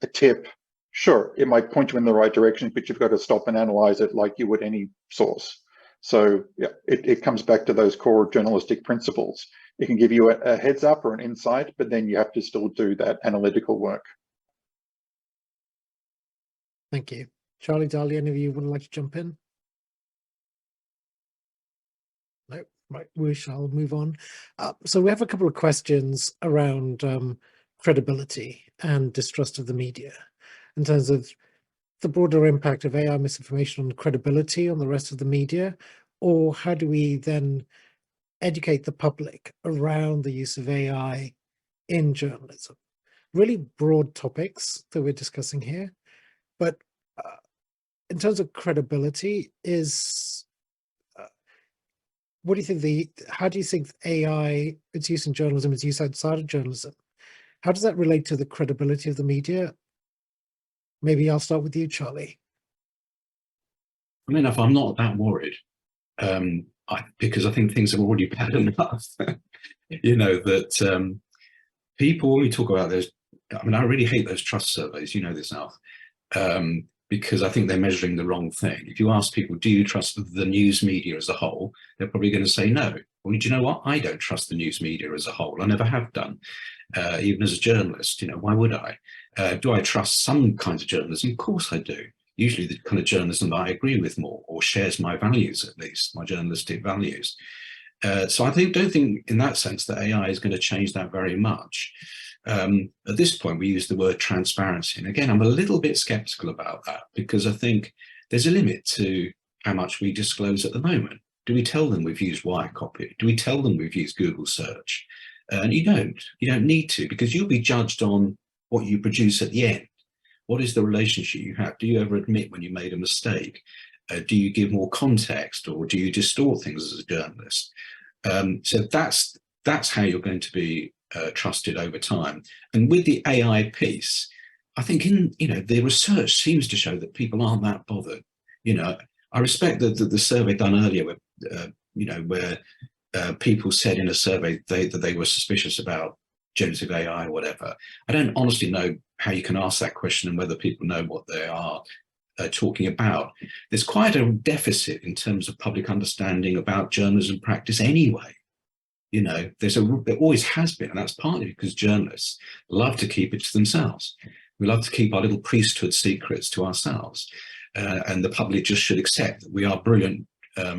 a tip. Sure, it might point you in the right direction, but you've got to stop and analyze it like you would any source. So yeah, it comes back to those core journalistic principles. It can give you a heads up or an insight, but then you have to still do that analytical work. Thank you. Charlie, Dahlia, any of you would like to jump in? No. Right, we shall move on. So we have a couple of questions around credibility and distrust of the media in terms of the broader impact of AI misinformation on credibility on the rest of the media, or how do we then educate the public around the use of AI in journalism? Really broad topics that we're discussing here, but in terms of credibility, what do you think how do you think AI, its use in journalism, its use outside of journalism, how does that relate to the credibility of the media? Maybe I'll start with you, Charlie. I mean, if I'm not that worried, because I think things are already bad enough. That people, when we talk about those, I mean, I really hate those trust surveys, you know this, Alf, because I think they're measuring the wrong thing. If you ask people, do you trust the news media as a whole, they're probably going to say no. Well, do you know what? I don't trust the news media as a whole. I never have done, even as a journalist. Why would I? Do I trust some kinds of journalism? Of course I do. Usually the kind of journalism that I agree with more, or shares my values, at least, my journalistic values. So I don't think in that sense that AI is going to change that very much. At this point, we use the word transparency. And again, I'm a little bit skeptical about that, because I think there's a limit to how much we disclose at the moment. Do we tell them we've used Wirecopy? Do we tell them we've used Google search? And you don't need to, because you'll be judged on what you produce at the end. What is the relationship you have? Do you ever admit when you made a mistake? Do you give more context, or do you distort things as a journalist? So that's how you're going to be trusted over time. And with the AI piece, I think the research seems to show that people aren't that bothered. I respect the survey done earlier where people said in a survey that they were suspicious about generative AI or whatever. I don't honestly know how you can ask that question and whether people know what they are talking about. There's quite a deficit in terms of public understanding about journalism practice anyway. There always has been, and that's partly because journalists love to keep it to themselves. We love to keep our little priesthood secrets to ourselves, and the public just should accept that we are brilliant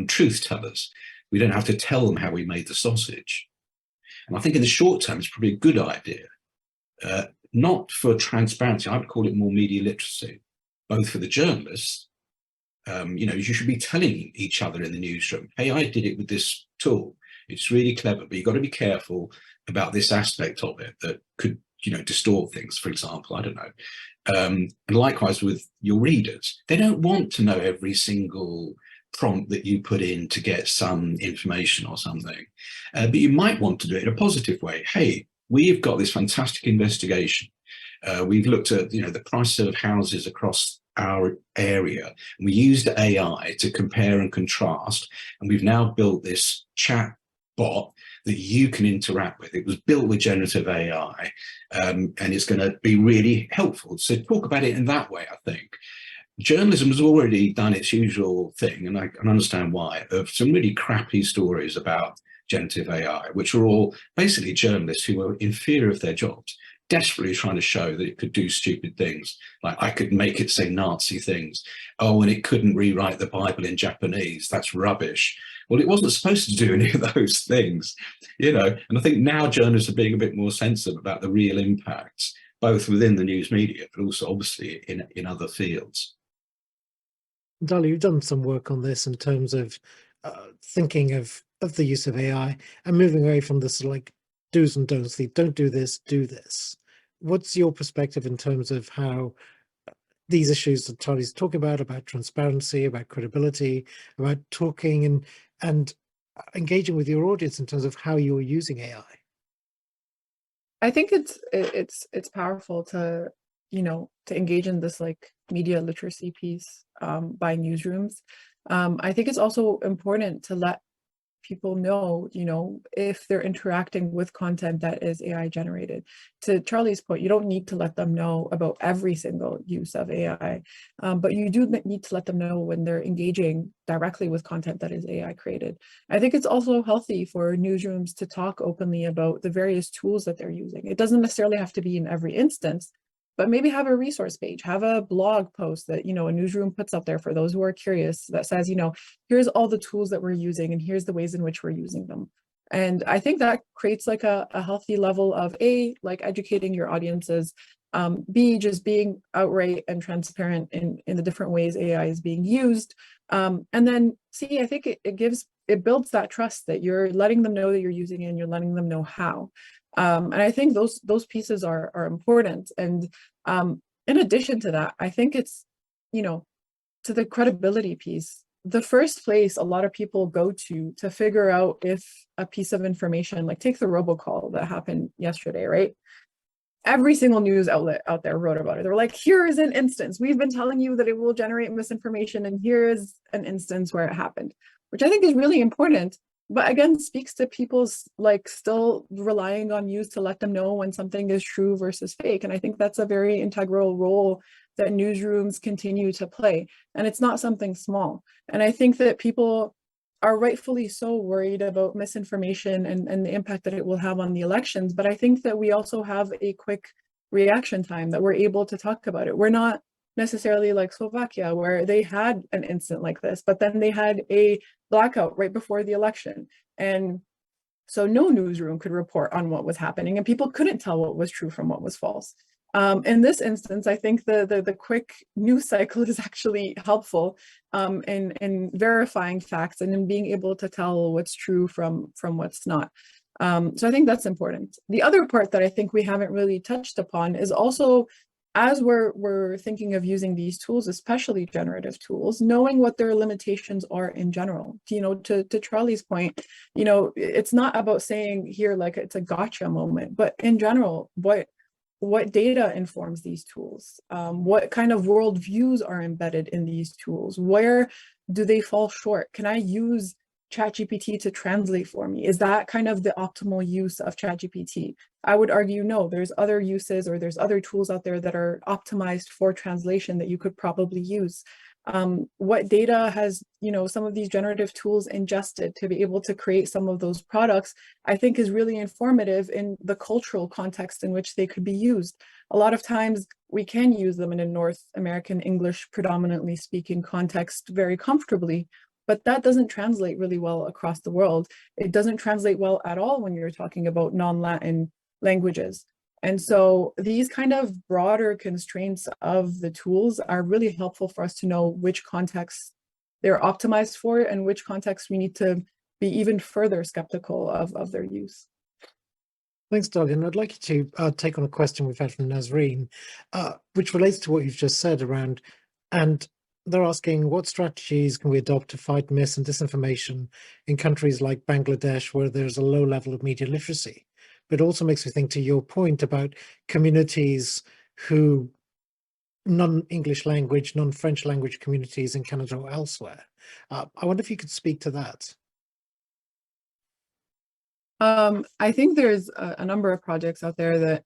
truth tellers. We don't have to tell them how we made the sausage. And I think in the short term, it's probably a good idea, not for transparency. I would call it more media literacy, both for the journalists. You should be telling each other in the newsroom, hey, I did it with this tool. It's really clever, but you've got to be careful about this aspect of it that could, distort things, for example. I don't know. And likewise with your readers, they don't want to know every single prompt that you put in to get some information or something. But you might want to do it in a positive way. Hey, we've got this fantastic investigation. We've looked at, the price of houses across our area. And we used AI to compare and contrast. And we've now built this chat bot that you can interact with. It was built with generative AI, and it's going to be really helpful. So talk about it in that way, I think. Journalism has already done its usual thing, and I can understand why, of some really crappy stories about generative AI, which are all basically journalists who are in fear of their jobs, desperately trying to show that it could do stupid things. Like, I could make it say Nazi things. Oh, and it couldn't rewrite the Bible in Japanese. That's rubbish. Well, it wasn't supposed to do any of those things, and I think now journalists are being a bit more sensitive about the real impacts, both within the news media, but also obviously in other fields. Dali, you've done some work on this in terms of thinking of the use of AI and moving away from this like do's and don'ts, don't do this, do this. What's your perspective in terms of how these issues that Charlie's talking about transparency, about credibility, about talking and engaging with your audience in terms of how you're using AI? I think it's powerful to engage in this like media literacy piece by newsrooms. I think it's also important to let people know, if they're interacting with content that is AI generated. To Charlie's point, you don't need to let them know about every single use of AI, but you do need to let them know when they're engaging directly with content that is AI created. I think it's also healthy for newsrooms to talk openly about the various tools that they're using. It doesn't necessarily have to be in every instance, but maybe have a resource page, have a blog post that, you know, a newsroom puts up there for those who are curious that says, you know, here's all the tools that we're using and here's the ways in which we're using them. And I think that creates like a healthy level of A, like educating your audiences, B, just being outright and transparent in the different ways AI is being used. And then C, I think it builds that trust that you're letting them know that you're using it and you're letting them know how. And I think those pieces are important. And in addition to that, I think it's, you know, to the credibility piece, the first place a lot of people go to figure out if a piece of information, like take the robocall that happened yesterday, right? Every single news outlet out there wrote about it. They were like, here is an instance. We've been telling you that it will generate misinformation, and here is an instance where it happened, which I think is really important, but again, speaks to people's like still relying on news to let them know when something is true versus fake. And I think that's a very integral role that newsrooms continue to play. And it's not something small. And I think that people are rightfully so worried about misinformation and the impact that it will have on the elections. But I think that we also have a quick reaction time that we're able to talk about it. We're not necessarily like Slovakia, where they had an incident like this, but then they had a blackout right before the election. And so no newsroom could report on what was happening and people couldn't tell what was true from what was false. In this instance, I think the quick news cycle is actually helpful in verifying facts and in being able to tell what's true from what's not. So I think that's important. The other part that I think we haven't really touched upon is also, as we're thinking of using these tools, especially generative tools, knowing what their limitations are in general. You know, to Charlie's point, you know, it's not about saying here like it's a gotcha moment, but in general, what data informs these tools? What kind of worldviews are embedded in these tools? Where do they fall short? Can I use ChatGPT to translate for me? Is that kind of the optimal use of ChatGPT? I would argue no, there's other uses or there's other tools out there that are optimized for translation that you could probably use. What data has, you know, some of these generative tools ingested to be able to create some of those products, I think is really informative in the cultural context in which they could be used. A lot of times we can use them in a North American English predominantly speaking context very comfortably, but that doesn't translate really well across the world. It doesn't translate well at all when you're talking about non-Latin languages. And so these kind of broader constraints of the tools are really helpful for us to know which contexts they're optimized for and which contexts we need to be even further skeptical of their use. Thanks, Doug. And I'd like you to take on a question we've had from Nazreen, which relates to what you've just said around, and they're asking, what strategies can we adopt to fight mis and disinformation in countries like Bangladesh, where there's a low level of media literacy? But it also makes me think, to your point about communities who non-English language, non-French language communities in Canada or elsewhere. I wonder if you could speak to that. I think there's a number of projects out there that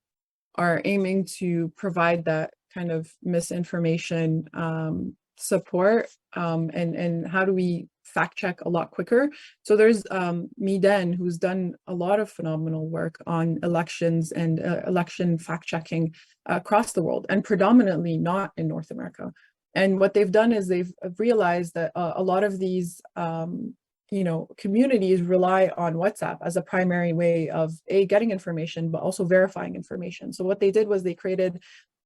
are aiming to provide that kind of misinformation support and how do we fact check a lot quicker. So there's Miden, who's done a lot of phenomenal work on elections and election fact checking across the world, and predominantly not in North America. And what they've done is they've realized that a lot of these you know, communities rely on WhatsApp as a primary way of getting information, but also verifying information. So what they did was they created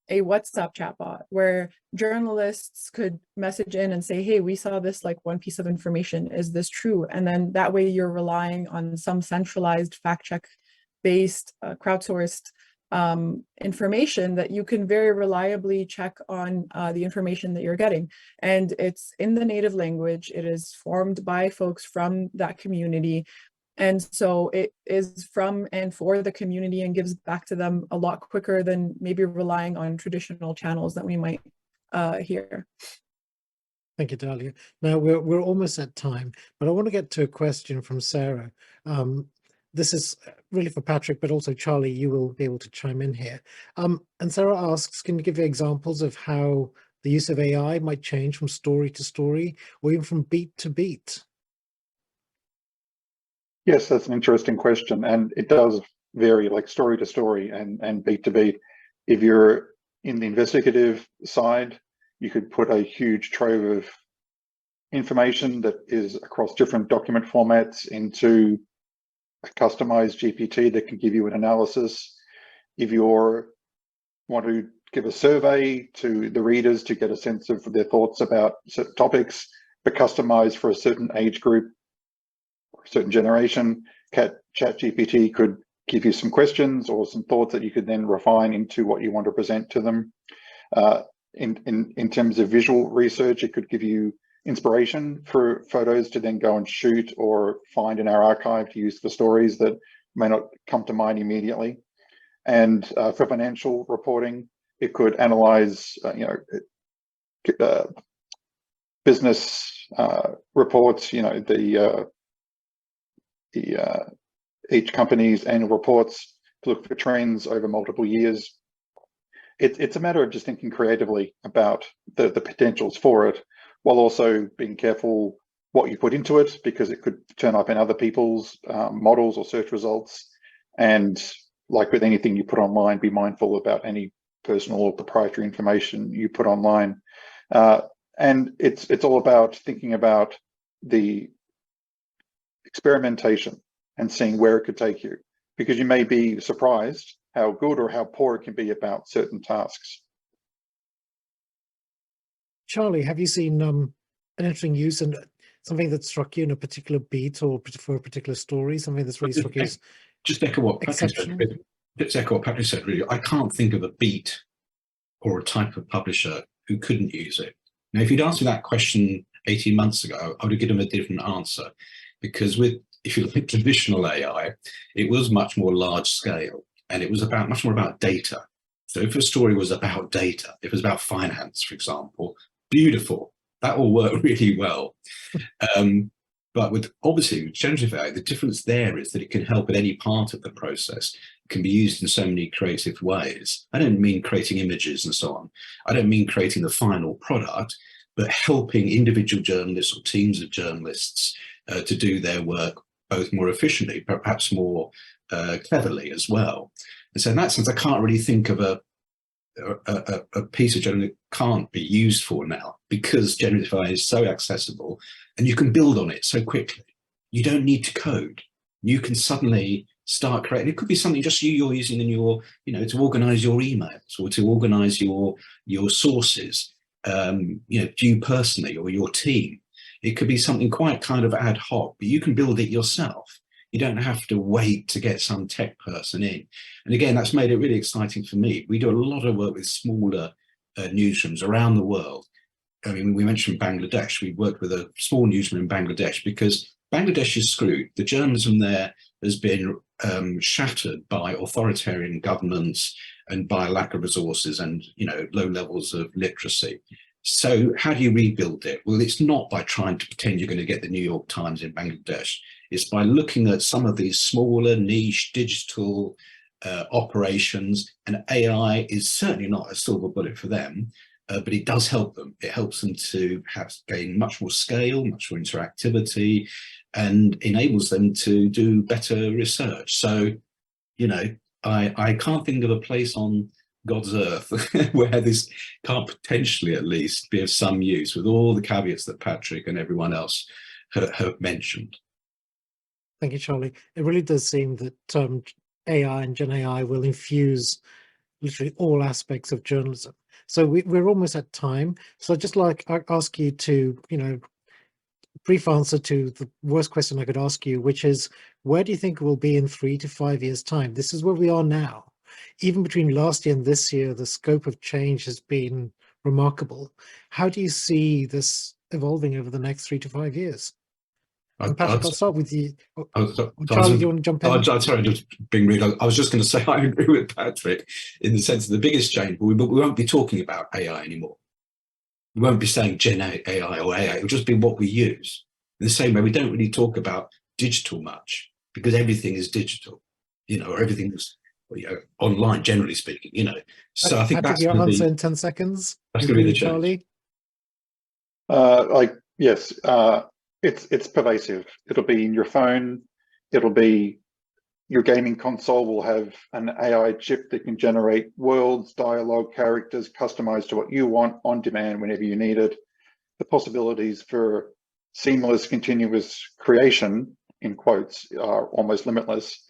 a WhatsApp chatbot where journalists could message in and say, hey, we saw this like one piece of information, is this true? And then that way you're relying on some centralized fact check based crowdsourced information that you can very reliably check on the information that you're getting. And it's in the native language. It is formed by folks from that community. And so it is from and for the community and gives back to them a lot quicker than maybe relying on traditional channels that we might hear. Thank you, Dalia. Now we're almost at time, but I want to get to a question from Sarah. This is really for Patrick, but also Charlie, you will be able to chime in here. And Sarah asks, can you give examples of how the use of AI might change from story to story or even from beat to beat? Yes, that's an interesting question, and it does vary, like story to story and beat to beat. If you're in the investigative side, you could put a huge trove of information that is across different document formats into a customized GPT that can give you an analysis. If you want to give a survey to the readers to get a sense of their thoughts about certain topics, but customized for a certain age group or a certain generation, ChatGPT could give you some questions or some thoughts that you could then refine into what you want to present to them. In terms of visual research, it could give you inspiration for photos to then go and shoot or find in our archive to use for stories that may not come to mind immediately. And for financial reporting, it could analyze, business reports. Each company's annual reports to look for trends over multiple years. It's a matter of just thinking creatively about the potentials for it, while also being careful what you put into it, because it could turn up in other people's models or search results. And like with anything you put online, be mindful about any personal or proprietary information you put online. And it's all about thinking about the experimentation and seeing where it could take you, because you may be surprised how good or how poor it can be about certain tasks. Charlie, have you seen an interesting use and something that struck you in a particular beat or for a particular story, something that's really struck you as just echo what Patrick exceptional? said. Just echo what Patrick said, really. I can't think of a beat or a type of publisher who couldn't use it. Now, if you'd asked me that question 18 months ago, I would have given them a different answer, because if you look at traditional AI, it was much more large scale, and it was much more about data. So if a story was about data, if it was about finance, for example, beautiful, that will work really well. But with generative AI, the difference there is that it can help at any part of the process. It can be used in so many creative ways. I don't mean creating images and so on. I don't mean creating the final product, but helping individual journalists or teams of journalists to do their work both more efficiently, but perhaps more cleverly as well. And so in that sense, I can't really think of a piece of journalism that can't be used for now, because generative AI is so accessible and you can build on it so quickly. You don't need to code. You can suddenly start creating. It could be something just you're using in your, to organize your emails or to organize your sources, you personally or your team. It could be something quite kind of ad hoc, but you can build it yourself. You don't have to wait to get some tech person in. And again, that's made it really exciting for me. We do a lot of work with smaller newsrooms around the world. I mean, we mentioned Bangladesh. We worked with a small newsroom in Bangladesh because Bangladesh is screwed. The journalism there has been shattered by authoritarian governments and by a lack of resources and, low levels of literacy. So how do you rebuild it? Well, it's not by trying to pretend you're going to get the New York Times in Bangladesh. It's by looking at some of these smaller niche digital operations, and AI is certainly not a silver bullet for them, but it does help them. It helps them to gain much more scale, much more interactivity, and enables them to do better research. So, I can't think of a place on God's earth where this can't potentially at least be of some use, with all the caveats that Patrick and everyone else have mentioned. Thank you, Charlie. It really does seem that AI and Gen AI will infuse literally all aspects of journalism. So we're almost at time. So I'd just like to ask you to, brief answer to the worst question I could ask you, which is, where do you think we'll be in 3 to 5 years' time? This is where we are now. Even between last year and this year, the scope of change has been remarkable. How do you see this evolving over the next 3 to 5 years? Patrick, I'll start with you. Charlie, do you want to jump in? Sorry, just being rude. I was just going to say I agree with Patrick in the sense that the biggest change, we won't be talking about AI anymore. We won't be saying Gen AI or AI. It'll just be what we use. In the same way, we don't really talk about digital much because everything is digital, or everything's online, generally speaking, So I think Patrick, that's your going to answer be, in 10 seconds. that's going to be the change. Charlie? Yes. It's pervasive. It'll be in your phone. It'll be Your gaming console will have an AI chip that can generate worlds, dialogue, characters, customized to what you want on demand whenever you need it. The possibilities for seamless, continuous creation, in quotes, are almost limitless.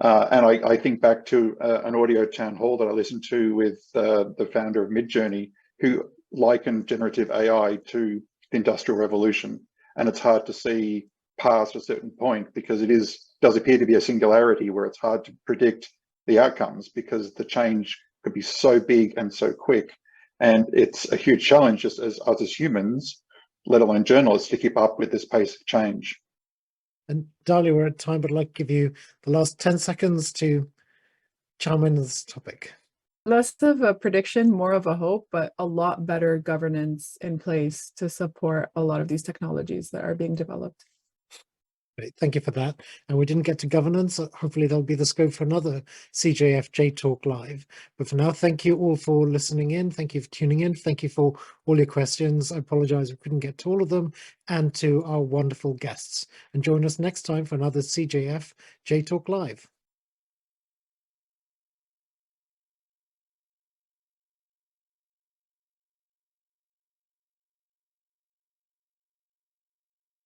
And I think back to an audio town hall that I listened to with the founder of Midjourney, who likened generative AI to the Industrial Revolution. And it's hard to see past a certain point because it does appear to be a singularity where it's hard to predict the outcomes because the change could be so big and so quick. And it's a huge challenge just as us as humans, let alone journalists, to keep up with this pace of change. And Dahlia, we're at time, but I'd like to give you the last 10 seconds to chime in on this topic. Less of a prediction, more of a hope, but a lot better governance in place to support a lot of these technologies that are being developed. Great, thank you for that. And we didn't get to governance. Hopefully there'll be the scope for another CJF J Talk Live. But for now, thank you all for listening in. Thank you for tuning in. Thank you for all your questions. I apologize we couldn't get to all of them, and to our wonderful guests. And join us next time for another CJF J Talk Live.